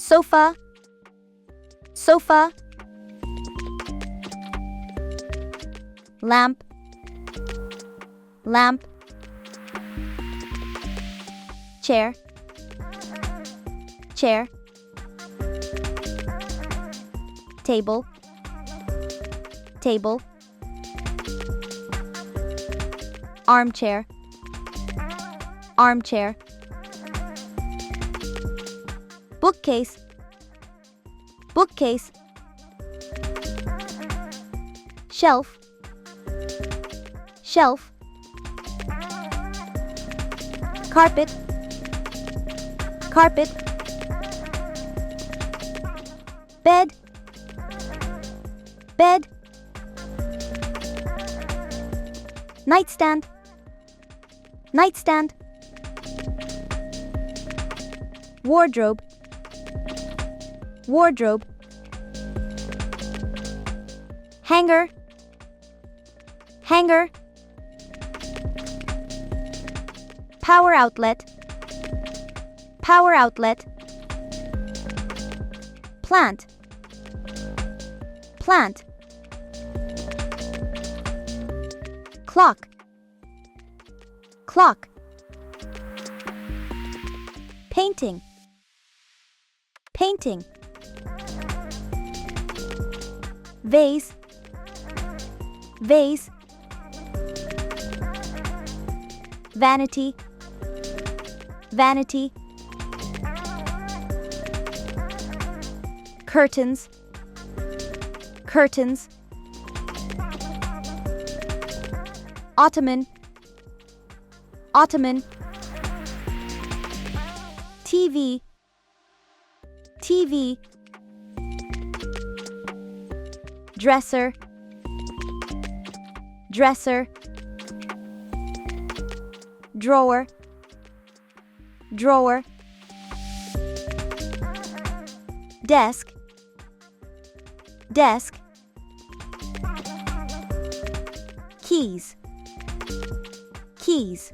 sofa, sofa, lamp, lamp, chair, chair, table, table, armchair, armchair, bookcase, bookcase, shelf, shelf, carpet, carpet, bed, bed, nightstand, nightstand, wardrobe, wardrobe, hanger, hanger, power outlet, power outlet, plant, plant, clock, clock, painting, painting, vase, vase, vanity, vanity, curtains, curtains, Ottoman, Ottoman, TV, TV, dresser, dresser, drawer, drawer, desk, desk, keys, keys.